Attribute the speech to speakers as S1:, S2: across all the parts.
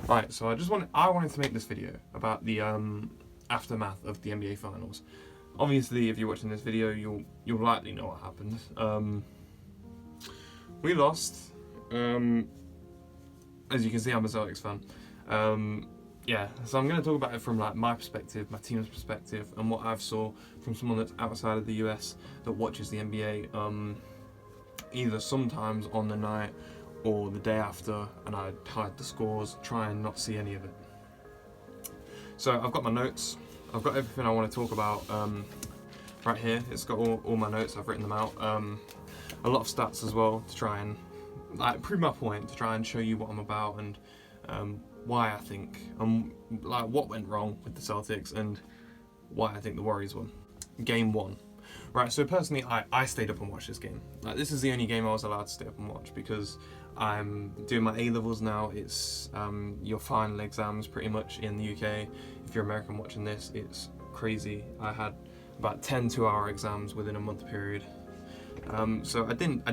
S1: Right, so I wanted to make this video about the aftermath of the NBA Finals. Obviously, if you're watching this video, you'll likely know what happened. We lost. As you can see, I'm a Celtics fan. Yeah, so I'm going to talk about it from like my perspective, my team's perspective, and what I've saw from someone that's outside of the US that watches the NBA. Either sometimes on the night or the day after, and I hide the scores, try and not see any of it. So I've got my notes, I've got everything I want to talk about right here. It's got all my notes, I've written them out. A lot of stats as well to try and like prove my point, to try and show you what I'm about and why I think, like what went wrong with the Celtics and why I think the Warriors won. Game 1. Right, so personally, I stayed up and watched this game. Like, this is the only game I was allowed to stay up and watch because I'm doing my A-levels now. It's your final exams pretty much in the UK. If you're American watching this, it's crazy. I had about 10 2-hour exams within a month period. So I didn't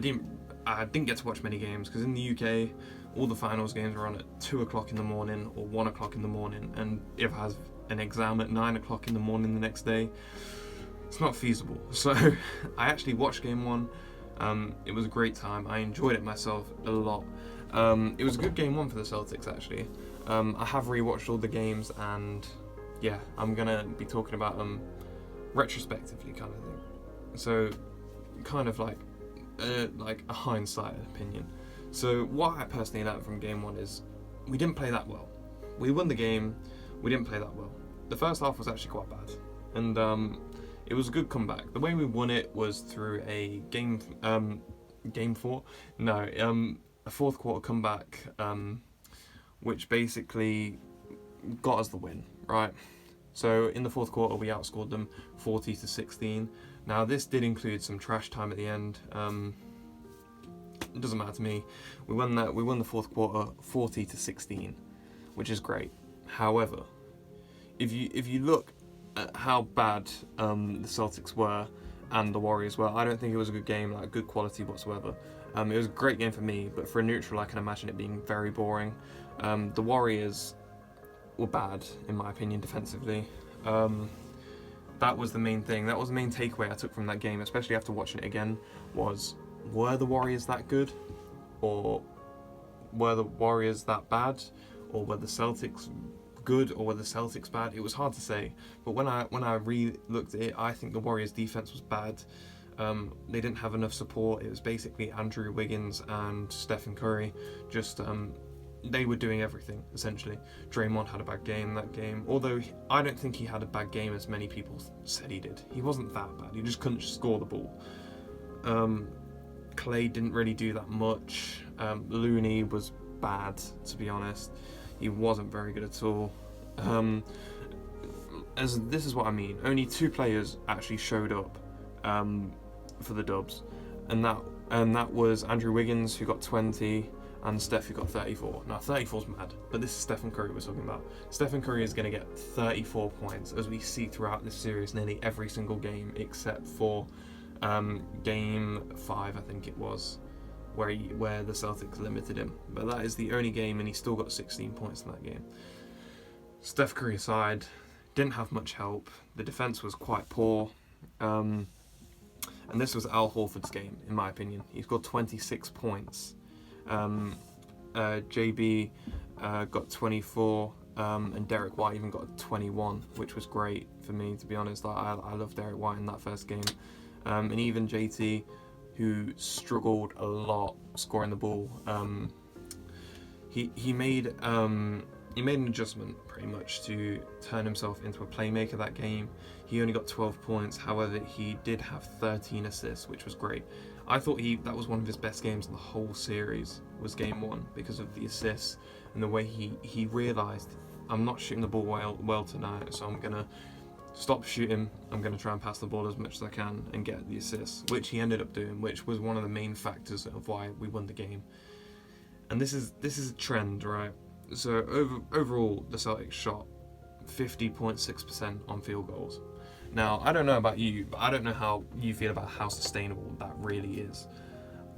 S1: get to watch many games because in the UK, all the finals games were on at 2 o'clock in the morning or 1 o'clock in the morning. And if I have an exam at 9 o'clock in the morning the next day, it's not feasible. So I actually watched game 1. It was a great time. I enjoyed it myself a lot. It was a good game 1 for the Celtics actually. I have rewatched all the games and yeah, I'm gonna be talking about them retrospectively kind of thing. So kind of like a hindsight opinion. So what I personally learned from game 1 is we didn't play that well. We won the game, we didn't play that well. The first half was actually quite bad. And it was a good comeback. The way we won it was through a game 4? No, a fourth quarter comeback, which basically got us the win, right? So in the fourth quarter, we outscored them 40-16. Now this did include some trash time at the end. It doesn't matter to me. We won the fourth quarter 40-16, which is great. However, if you look at how bad the Celtics were and the Warriors were, I don't think it was a good game, like good quality whatsoever. It was a great game for me, but for a neutral I can imagine it being very boring. The Warriors were bad, in my opinion, defensively. That was the main thing, that was the main takeaway I took from that game, especially after watching it again, was were the Warriors that good? Or were the Warriors that bad? Or were the Celtics good or were the Celtics bad? It was hard to say, but when I re-looked at it, I think the Warriors defense was bad. They didn't have enough support. It was basically Andrew Wiggins and Stephen Curry. Just they were doing everything essentially. Draymond had a bad game that game, although I don't think he had a bad game as many people said he did. He wasn't that bad. He just couldn't score the ball. Clay didn't really do that much. Looney was bad, to be honest. He wasn't very good at all. As this is what I mean. Only 2 players actually showed up for the Dubs, and that was Andrew Wiggins, who got 20, and Steph, who got 34. Now 34's mad, but this is Stephen Curry we're talking about. Stephen Curry is going to get 34 points, as we see throughout this series, nearly every single game except for game 5, I think it was, where the Celtics limited him. But that is the only game, and he still got 16 points in that game. Steph Curry aside, didn't have much help. The defense was quite poor. And this was Al Horford's game, in my opinion. He scored 26 points. JB got 24, and Derek White even got 21, which was great for me, to be honest. I love Derek White in that first game. And even JT, who struggled a lot scoring the ball. He made an adjustment pretty much to turn himself into a playmaker that game. He only got 12 points, however he did have 13 assists, which was great. I thought that was one of his best games in the whole series, was game 1, because of the assists and the way he realised, I'm not shooting the ball well tonight, so I'm going to stop shooting, I'm going to try and pass the ball as much as I can and get the assists, which he ended up doing, which was one of the main factors of why we won the game. And this is a trend, right? So overall, the Celtics shot 50.6% on field goals. Now, I don't know about you, but I don't know how you feel about how sustainable that really is.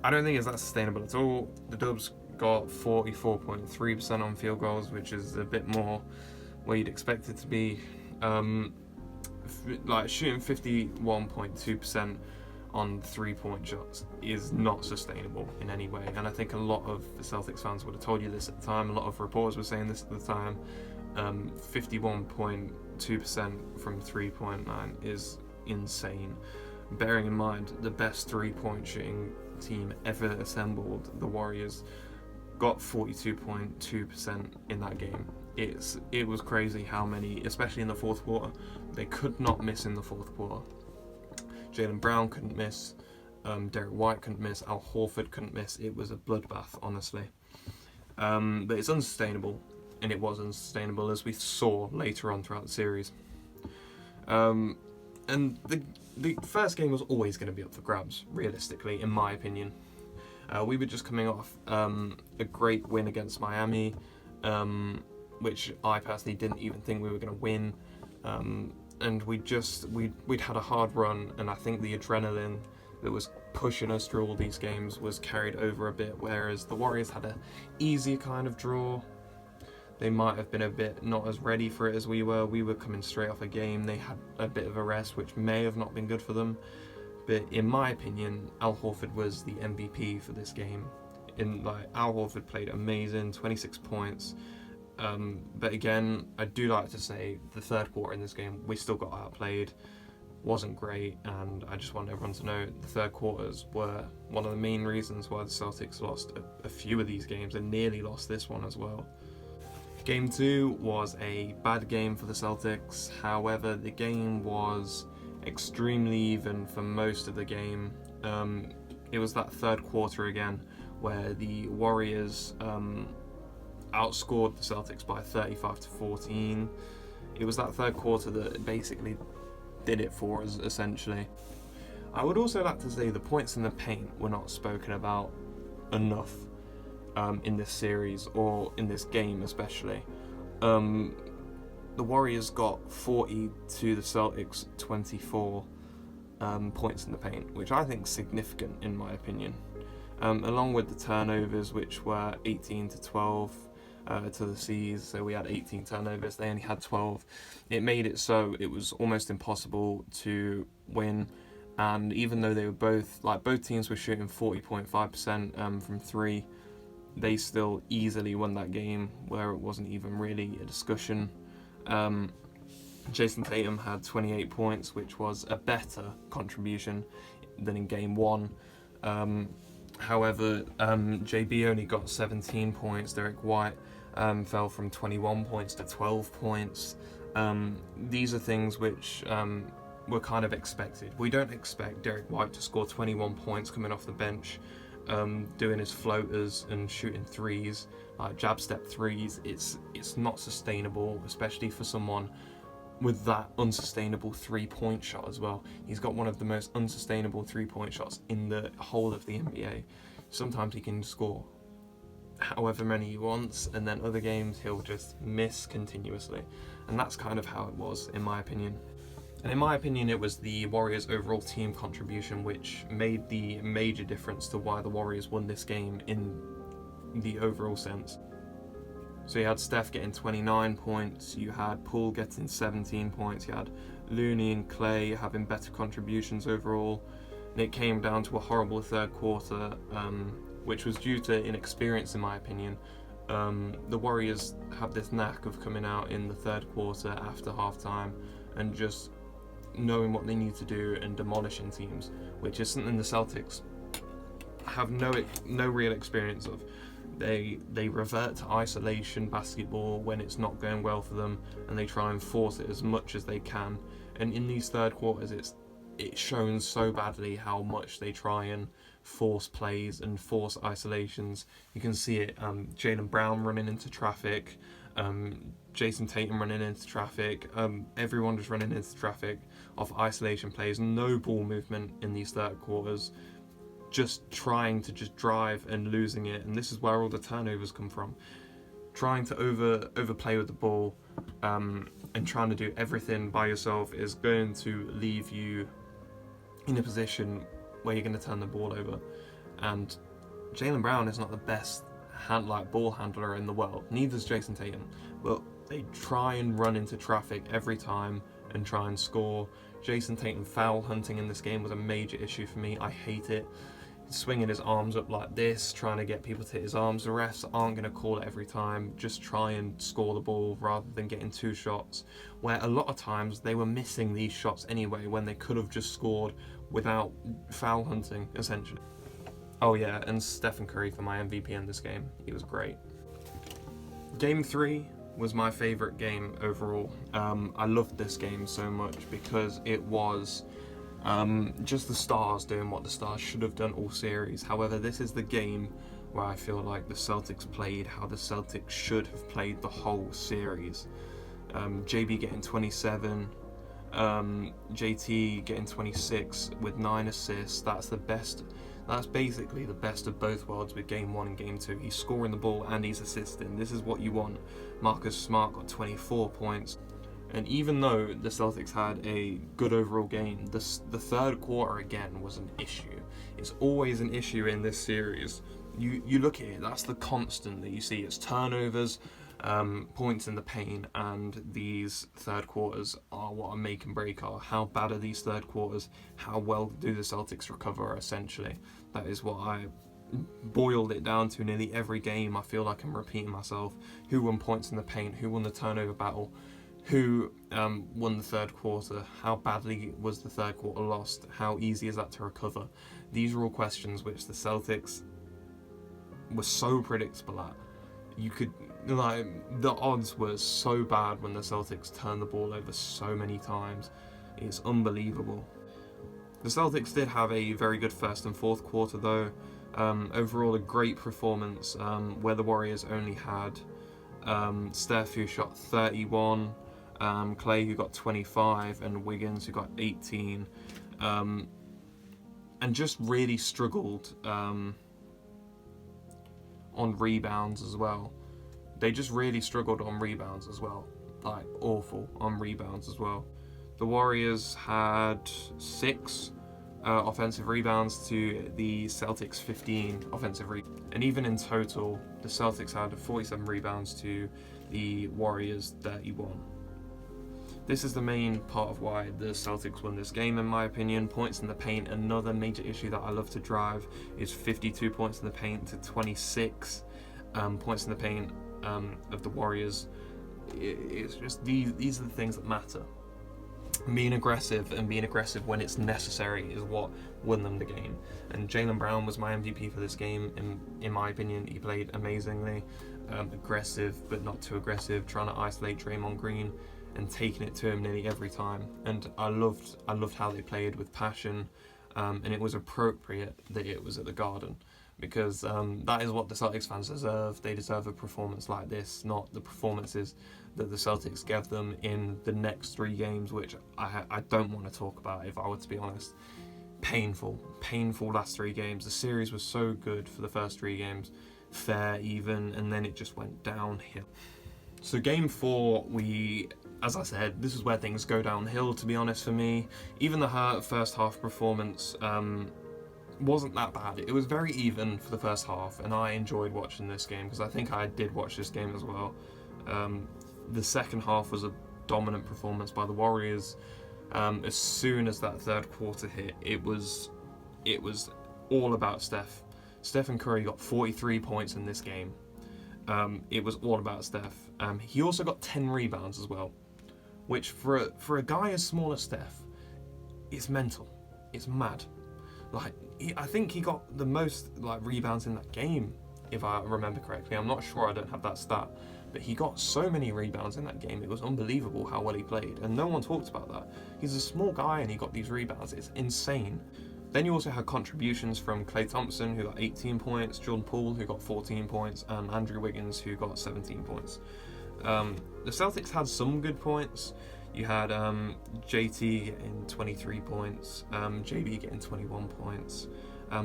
S1: I don't think it's that sustainable at all. The Dubs got 44.3% on field goals, which is a bit more where you'd expect it to be. Like shooting 51.2% on 3-point shots is not sustainable in any way, and I think a lot of the Celtics fans would have told you this at the time. A lot of reporters were saying this at the time. 51.2% from 3-point line is insane, bearing in mind the best 3-point shooting team ever assembled, the Warriors, got 42.2% in that game. It was crazy how many, especially in the fourth quarter. They could not miss in the fourth quarter. Jaylen Brown couldn't miss, Derek White couldn't miss, Al Horford couldn't miss. It was a bloodbath, honestly. But it's unsustainable, and it was unsustainable, as we saw later on throughout the series. And the first game was always going to be up for grabs, realistically, in my opinion. We were just coming off a great win against Miami, which I personally didn't even think we were going to win. And we'd had a hard run, and I think the adrenaline that was pushing us through all these games was carried over a bit, whereas the Warriors had a easier kind of draw. They might have been a bit not as ready for it as we were. We were coming straight off a game. They had a bit of a rest, which may have not been good for them. But in my opinion, Al Horford was the MVP for this game. Al Horford played amazing, 26 points. But again, I do like to say the third quarter in this game, we still got outplayed. Wasn't great, and I just want everyone to know the third quarters were one of the main reasons why the Celtics lost a few of these games and nearly lost this one as well. Game 2 was a bad game for the Celtics. However, the game was extremely even for most of the game. It was that third quarter again where the Warriors outscored the Celtics by 35-14. It was that third quarter that basically did it for us, essentially. I would also like to say the points in the paint were not spoken about enough in this series, or in this game especially. The Warriors got 40 to the Celtics 24 points in the paint, which I think is significant in my opinion. Along with the turnovers, which were 18-12 to the C's, so we had 18 turnovers, they only had 12. It made it so it was almost impossible to win, and even though they were both teams were shooting 40.5% from 3, they still easily won that game, where it wasn't even really a discussion. Jason Tatum had 28 points, which was a better contribution than in game 1. However, JB only got 17 points. Derek White fell from 21 points to 12 points. These are things which were kind of expected. We don't expect Derek White to score 21 points coming off the bench, doing his floaters and shooting threes, jab step threes. It's not sustainable, especially for someone with that unsustainable 3-point shot as well. He's got one of the most unsustainable 3-point shots in the whole of the NBA. Sometimes he can score however many he wants, and then other games he'll just miss continuously. And that's kind of how it was, in my opinion. And in my opinion, it was the Warriors' overall team contribution which made the major difference to why the Warriors won this game in the overall sense. So you had Steph getting 29 points, you had Poole getting 17 points, you had Looney and Clay having better contributions overall, and it came down to a horrible third quarter, which was due to inexperience in my opinion. The Warriors have this knack of coming out in the third quarter after halftime and just knowing what they need to do and demolishing teams, which is something the Celtics have no real experience of. They revert to isolation basketball when it's not going well for them, and they try and force it as much as they can. And in these third quarters, it's shown so badly how much they try and force plays and force isolations. You can see it. Jaylen Brown running into traffic, Jason Tatum running into traffic, everyone just running into traffic off isolation plays. No ball movement in these third quarters. Just trying to just drive and losing it, and this is where all the turnovers come from. Trying to overplay with the ball and trying to do everything by yourself is going to leave you in a position where you're going to turn the ball over. And Jaylen Brown is not the best ball handler in the world. Neither's Jason Tatum, but they try and run into traffic every time and try and score. Jason Tatum foul hunting in this game was a major issue for me. I hate it. Swinging his arms up like this, trying to get people to hit his arms. The refs aren't going to call it every time. Just try and score the ball rather than getting 2 shots, where a lot of times they were missing these shots anyway when they could have just scored without foul hunting, essentially. Oh yeah, and Stephen Curry for my MVP in this game. He was great. Game 3 was my favourite game overall. I loved this game so much because it was just the Stars doing what the Stars should have done all series. However, this is the game where I feel like the Celtics played how the Celtics should have played the whole series. JB getting 27, JT getting 26 with 9 assists. That's the best. That's basically the best of both worlds with Game 1 and Game 2. He's scoring the ball and he's assisting. This is what you want. Marcus Smart got 24 points. And even though the Celtics had a good overall game, the third quarter again was an issue. It's always an issue in this series. You look at it, that's the constant that you see. It's turnovers, points in the paint, and these third quarters are what a make and break are. How bad are these third quarters? How well do the Celtics recover, essentially? That is what I boiled it down to nearly every game. I feel like I'm repeating myself. Who won points in the paint? Who won the turnover battle? Who won the third quarter? How badly was the third quarter lost? How easy is that to recover? These are all questions which the Celtics were so predictable at. You could, like, the odds were so bad when the Celtics turned the ball over so many times. It's unbelievable. The Celtics did have a very good first and fourth quarter though. Overall a great performance where the Warriors only had Steph, who shot 31, Clay, who got 25, and Wiggins, who got 18, and just really struggled on rebounds as well. They just really struggled on rebounds as well, like awful on rebounds as well. The Warriors had 6 offensive rebounds to the Celtics 15 offensive rebounds. And even in total, the Celtics had 47 rebounds to the Warriors 31. This is the main part of why the Celtics won this game, in my opinion. Points in the paint, another major issue that I love to drive, is 52 points in the paint to 26 points in the paint of the Warriors. It's just these are the things that matter. Being aggressive when it's necessary is what won them the game. And Jaylen Brown was my MVP for this game. In my opinion, he played amazingly. Aggressive, but not too aggressive, trying to isolate Draymond Green and taking it to him nearly every time. And I loved how they played with passion, and it was appropriate that it was at the Garden, because that is what the Celtics fans deserve. They deserve a performance like this, not the performances that the Celtics gave them in the next 3 games, which I don't want to talk about, if I were to be honest. Painful last 3 games. The series was so good for the first 3 games, fair, even, and then it just went downhill. So game 4, as I said, this is where things go downhill, to be honest, for me. Even the first half performance wasn't that bad. It was very even for the first half, and I enjoyed watching this game, because I think I did watch this game as well. The second half was a dominant performance by the Warriors. As soon as that third quarter hit, it was all about Steph. Stephen Curry got 43 points in this game. It was all about Steph. He also got 10 rebounds as well, which for a guy as small as Steph, it's mental. It's mad. Like, I think he got the most rebounds in that game, if I remember correctly. I'm not sure, I don't have that stat, but he got so many rebounds in that game. It was unbelievable how well he played, and no one talked about that. He's a small guy and he got these rebounds. It's insane. Then you also had contributions from Klay Thompson, who got 18 points, Jordan Poole, who got 14 points, and Andrew Wiggins, who got 17 points. The Celtics had some good points. You had JT getting 23 points, JB getting 21 points,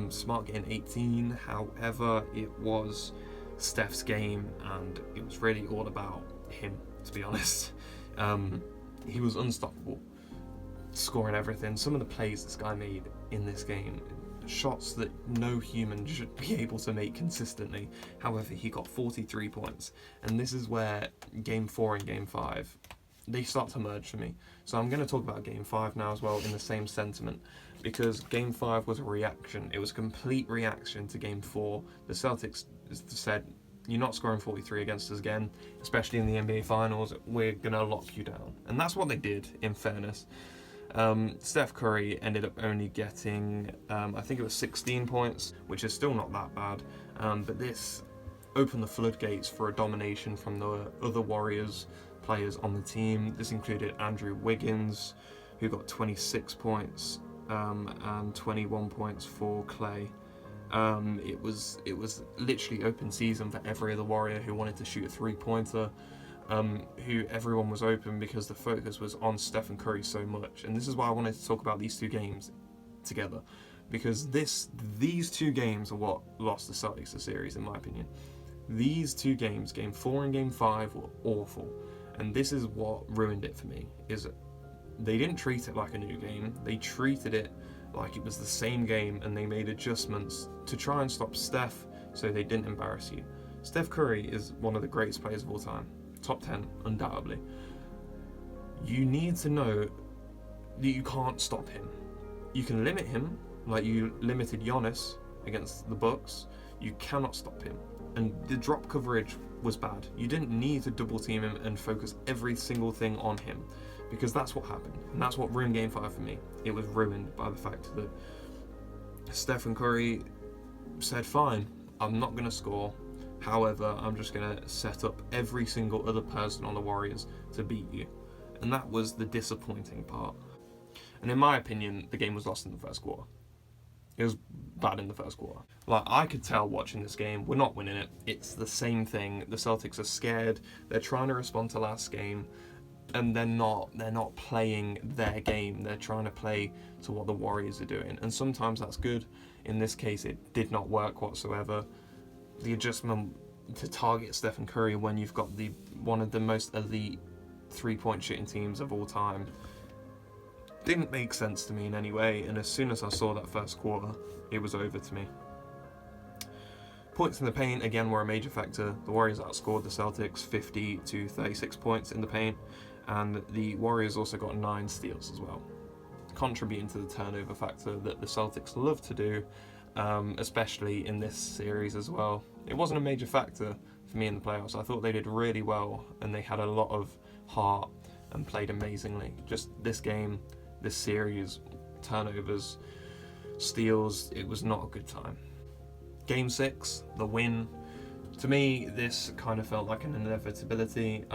S1: Smart getting 18. However, it was Steph's game, and it was really all about him, to be honest. He was unstoppable, scoring everything. Some of the plays this guy made in this game, shots that no human should be able to make consistently. However, he got 43 points, and this is where Game 4 and Game 5, they start to merge for me. So I'm going to talk about Game 5 now as well in the same sentiment, because Game 5 was a reaction. It was a complete reaction to Game 4. The Celtics said, you're not scoring 43 against us again, especially in the NBA Finals, we're going to lock you down. And that's what they did, in fairness. Steph Curry ended up only getting, I think it was 16 points, which is still not that bad, but this opened the floodgates for a domination from the other Warriors players on the team. This included Andrew Wiggins, who got 26 points, and 21 points for Clay. It was literally open season for every other Warrior who wanted to shoot a three-pointer. Who everyone was open because the focus was on Stephen Curry so much. And this is why I wanted to talk about these two games together, because these two games are what lost the Celtics the series, in my opinion. These two games, Game 4 and Game 5, were awful, and this is what ruined it for me, is they didn't treat it like a new game. They treated it like it was the same game, and they made adjustments to try and stop Steph so they didn't embarrass you. Steph Curry is one of the greatest players of all time. Top 10, undoubtedly. You need to know that you can't stop him. You can limit him, like you limited Giannis against the Bucks. You cannot stop him. And the drop coverage was bad. You didn't need to double team him and focus every single thing on him, because that's what happened. And that's what ruined Game 5 for me. It was ruined by the fact that Stephen Curry said, fine, I'm not going to score. However, I'm just going to set up every single other person on the Warriors to beat you. And that was the disappointing part. And in my opinion, the game was lost in the first quarter. It was bad in the first quarter. Like, I could tell watching this game, we're not winning it. It's the same thing. The Celtics are scared. They're trying to respond to last game, and they're not playing their game. They're trying to play to what the Warriors are doing. And sometimes that's good. In this case, it did not work whatsoever. The adjustment to target Stephen Curry when you've got one of the most elite three-point shooting teams of all time didn't make sense to me in any way, and as soon as I saw that first quarter, it was over to me. Points in the paint, again, were a major factor. The Warriors outscored the Celtics 50 to 36 points in the paint, and the Warriors also got 9 steals as well, contributing to the turnover factor that the Celtics love to do, especially in this series as well. It wasn't a major factor for me in the playoffs. I thought they did really well, and they had a lot of heart and played amazingly. Just this game, this series, turnovers, steals, it was not a good time. Game 6, the win. To me, this kind of felt like an inevitability,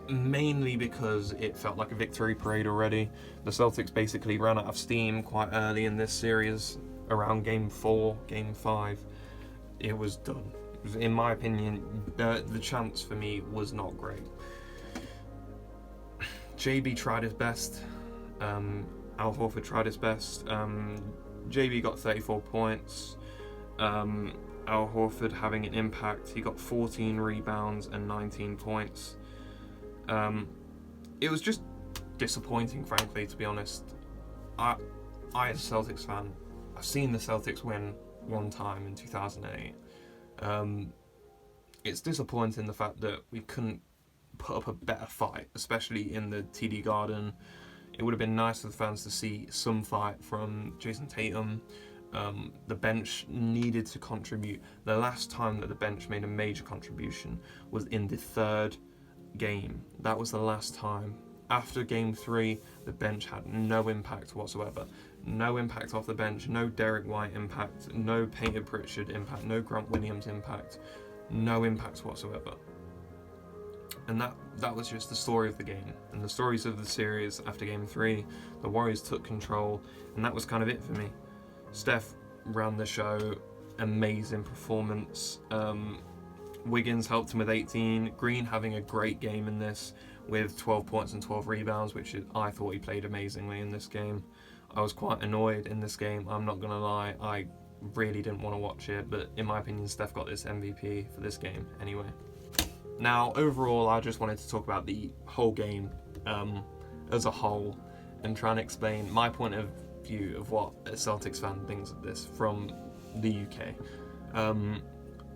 S1: mainly because it felt like a victory parade already. The Celtics basically ran out of steam quite early in this series. Around Game 4, Game 5, it was done. In my opinion, the chance for me was not great. JB tried his best. Al Horford tried his best. JB got 34 points. Al Horford having an impact. He got 14 rebounds and 19 points. It was just disappointing, frankly, to be honest. I as a Celtics fan, I've seen the Celtics win one time in 2008. It's disappointing the fact that we couldn't put up a better fight, especially in the TD Garden. It would have been nice for the fans to see some fight from Jason Tatum. The bench needed to contribute. The last time that the bench made a major contribution was in the third game. That was the last time. After Game 3, the bench had no impact whatsoever. No impact off the bench, no Derek White impact, no Peyton Pritchard impact, no Grant Williams impact, no impact whatsoever. And that was just the story of the game. And the stories of the series after Game 3, the Warriors took control, and that was kind of it for me. Steph ran the show, amazing performance. Wiggins helped him with 18. Green having a great game in this with 12 points and 12 rebounds, which I thought he played amazingly in this game. I was quite annoyed in this game, I'm not going to lie. I really didn't want to watch it, but in my opinion, Steph got this MVP for this game anyway. Now, overall, I just wanted to talk about the whole game as a whole and try and explain my point of view of what a Celtics fan thinks of this from the UK.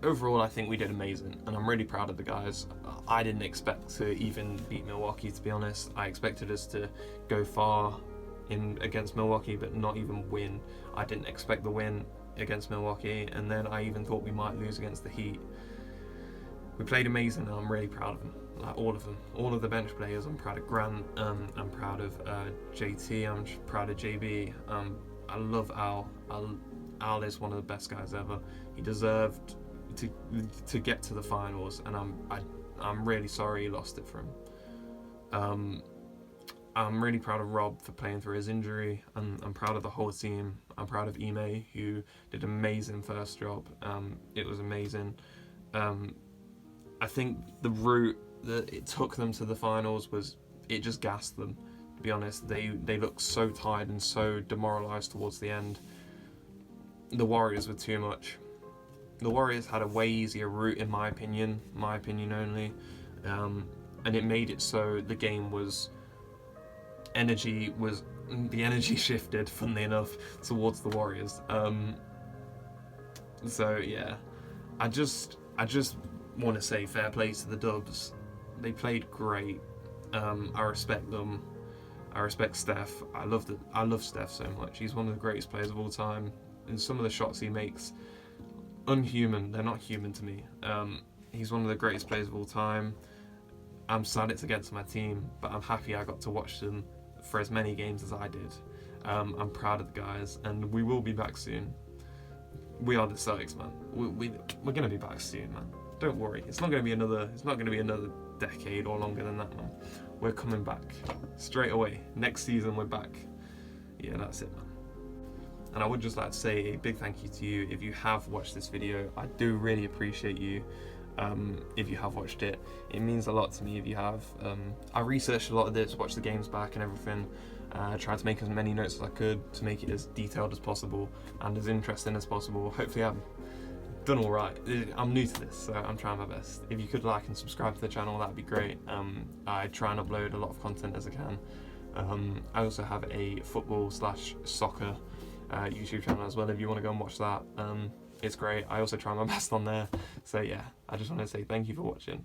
S1: Overall, I think we did amazing, and I'm really proud of the guys. I didn't expect to even beat Milwaukee, to be honest. I expected us to go far in against Milwaukee, but not even win. I didn't expect the win against Milwaukee, and then I even thought we might lose against the Heat. We played amazing, and I'm really proud of them. Like all of them, all of the bench players. I'm proud of Grant. I'm proud of JT. I'm proud of JB. I love Al. Al is one of the best guys ever. He deserved to get to the finals, and I'm really sorry he lost it for him. I'm really proud of Rob for playing through his injury. I'm proud of the whole team. I'm proud of Ime, who did an amazing first job. It was amazing. I think the route that it took them to the finals it just gassed them, to be honest. They looked so tired and so demoralised towards the end. The Warriors were too much. The Warriors had a way easier route, in my opinion only, and it made it so the game the energy shifted, funnily enough, towards the Warriors. So yeah, I just want to say fair play to the Dubs. They played great. I respect them. I respect Steph. I love Steph so much. He's one of the greatest players of all time, and some of the shots he makes, unhuman. They're not human to me. He's one of the greatest players of all time. I'm sad it's against my team, but I'm happy I got to watch them for as many games as I did. I'm proud of the guys, and we will be back soon. We are the Celtics, man. We're gonna be back soon, man. Don't worry. It's not gonna be another decade or longer than that, man. We're coming back straight away. Next season, we're back. Yeah, that's it, man. And I would just like to say a big thank you to you if you have watched this video. I do really appreciate you. If you have watched it, it means a lot to me if you have. I researched a lot of this, watched the games back and everything. Tried to make as many notes as I could to make it as detailed as possible and as interesting as possible. Hopefully I've done all right. I'm new to this, so I'm trying my best. If you could like and subscribe to the channel, that'd be great. I try and upload a lot of content as I can. I also have a football/soccer YouTube channel as well, if you want to go and watch that. It's great. I also try my best on there. So yeah, I just want to say thank you for watching.